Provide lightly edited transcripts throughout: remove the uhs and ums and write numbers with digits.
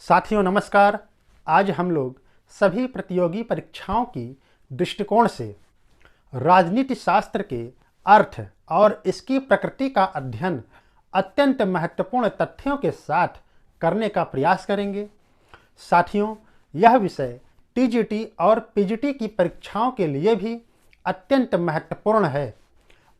साथियों नमस्कार। आज हम लोग सभी प्रतियोगी परीक्षाओं की दृष्टिकोण से राजनीति शास्त्र के अर्थ और इसकी प्रकृति का अध्ययन अत्यंत महत्वपूर्ण तथ्यों के साथ करने का प्रयास करेंगे। साथियों, यह विषय टीजीटी और पीजीटी की परीक्षाओं के लिए भी अत्यंत महत्वपूर्ण है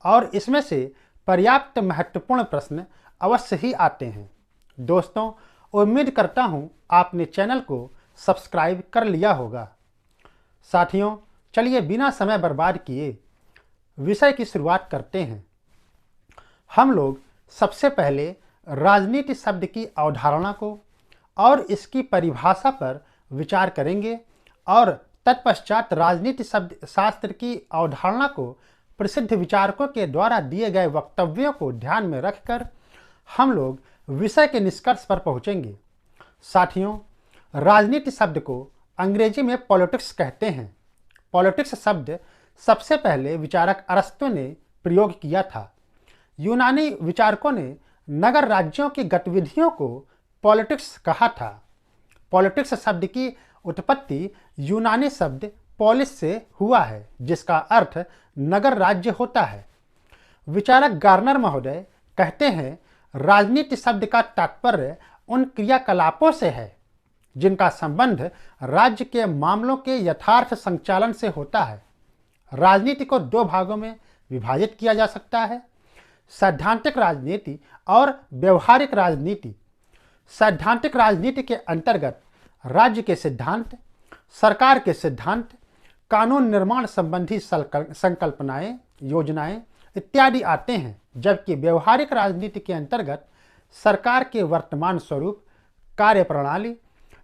और इसमें से पर्याप्त महत्वपूर्ण प्रश्न अवश्य ही आते हैं। दोस्तों, उम्मीद करता हूं आपने चैनल को सब्सक्राइब कर लिया होगा। साथियों, चलिए बिना समय बर्बाद किए विषय की शुरुआत करते हैं। हम लोग सबसे पहले राजनीति शब्द की अवधारणा को और इसकी परिभाषा पर विचार करेंगे और तत्पश्चात राजनीति शब्द शास्त्र की अवधारणा को प्रसिद्ध विचारकों के द्वारा दिए गए वक्तव्यों को ध्यान में रखकर हम लोग विषय के निष्कर्ष पर पहुंचेंगे। साथियों, राजनीति शब्द को अंग्रेजी में पॉलिटिक्स कहते हैं। पॉलिटिक्स शब्द सबसे पहले विचारक अरस्तु ने प्रयोग किया था। यूनानी विचारकों ने नगर राज्यों की गतिविधियों को पॉलिटिक्स कहा था। पॉलिटिक्स शब्द की उत्पत्ति यूनानी शब्द पॉलिस से हुआ है, जिसका अर्थ नगर राज्य होता है। विचारक गार्नर महोदय कहते हैं, राजनीति शब्द का तात्पर्य उन क्रियाकलापों से है जिनका संबंध राज्य के मामलों के यथार्थ संचालन से होता है। राजनीति को दो भागों में विभाजित किया जा सकता है, सैद्धांतिक राजनीति और व्यवहारिक राजनीति। सैद्धांतिक राजनीति के अंतर्गत राज्य के सिद्धांत, सरकार के सिद्धांत, कानून निर्माण संबंधी संकल्पनाएं, योजनाएं इत्यादि आते हैं, जबकि व्यवहारिक राजनीति के अंतर्गत सरकार के वर्तमान स्वरूप, कार्यप्रणाली,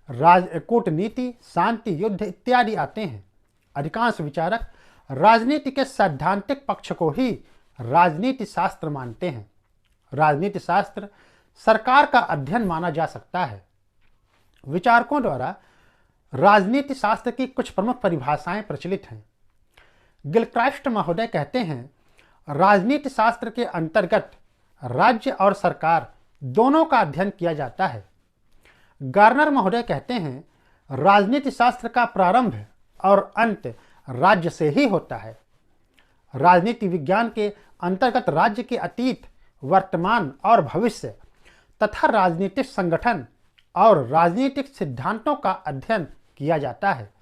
कूटनीति, शांति, युद्ध इत्यादि आते हैं। अधिकांश विचारक राजनीति के सैद्धांतिक पक्ष को ही राजनीति शास्त्र मानते हैं। राजनीति शास्त्र सरकार का अध्ययन माना जा सकता है। विचारकों द्वारा राजनीति शास्त्र की कुछ प्रमुख परिभाषाएं प्रचलित हैं। गिलक्राइस्ट महोदय कहते हैं, राजनीति शास्त्र के अंतर्गत राज्य और सरकार दोनों का अध्ययन किया जाता है। गार्नर महोदय कहते हैं, राजनीति शास्त्र का प्रारंभ और अंत राज्य से ही होता है। राजनीति विज्ञान के अंतर्गत राज्य के अतीत, वर्तमान और भविष्य तथा राजनीतिक संगठन और राजनीतिक सिद्धांतों का अध्ययन किया जाता है।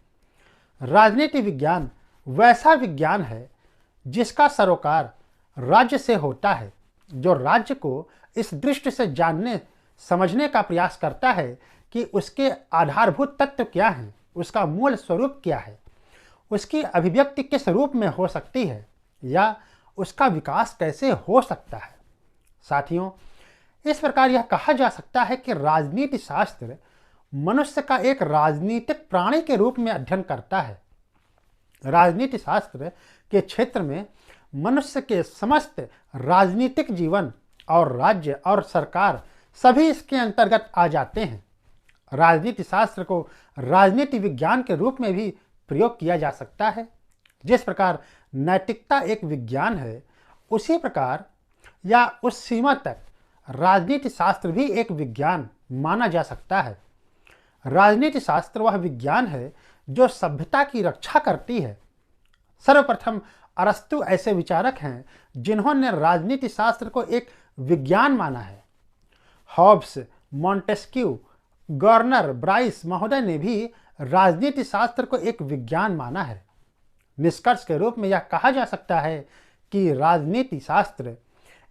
राजनीति विज्ञान वैसा विज्ञान है जिसका सरोकार राज्य से होता है, जो राज्य को इस दृष्टि से जानने समझने का प्रयास करता है कि उसके आधारभूत तत्व क्या हैं, उसका मूल स्वरूप क्या है, उसकी अभिव्यक्ति किस रूप में हो सकती है या उसका विकास कैसे हो सकता है। साथियों, इस प्रकार यह कहा जा सकता है कि राजनीति शास्त्र मनुष्य का एक राजनीतिक प्राणी के रूप में अध्ययन करता है। राजनीति शास्त्र के क्षेत्र में मनुष्य के समस्त राजनीतिक जीवन और राज्य और सरकार सभी इसके अंतर्गत आ जाते हैं। राजनीति शास्त्र को राजनीति विज्ञान के रूप में भी प्रयोग किया जा सकता है। जिस प्रकार नैतिकता एक विज्ञान है, उसी प्रकार या उस सीमा तक राजनीति शास्त्र भी एक विज्ञान माना जा सकता है। राजनीति शास्त्र वह विज्ञान है जो सभ्यता की रक्षा करती है। सर्वप्रथम अरस्तु ऐसे विचारक हैं जिन्होंने राजनीति शास्त्र को एक विज्ञान माना है। हॉब्स, मॉन्टेस्क्यू, गार्नर, ब्राइस महोदय ने भी राजनीति शास्त्र को एक विज्ञान माना है। निष्कर्ष के रूप में यह कहा जा सकता है कि राजनीति शास्त्र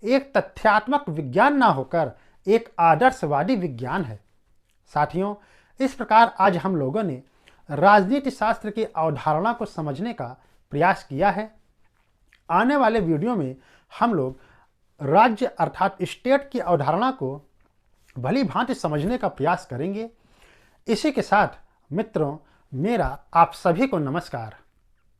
एक तथ्यात्मक विज्ञान न होकर एक आदर्शवादी विज्ञान है। साथियों, इस प्रकार आज हम लोगों ने राजनीति शास्त्र की अवधारणा को समझने का प्रयास किया है। आने वाले वीडियो में हम लोग राज्य अर्थात स्टेट की अवधारणा को भली भांति समझने का प्रयास करेंगे। इसी के साथ मित्रों, मेरा आप सभी को नमस्कार।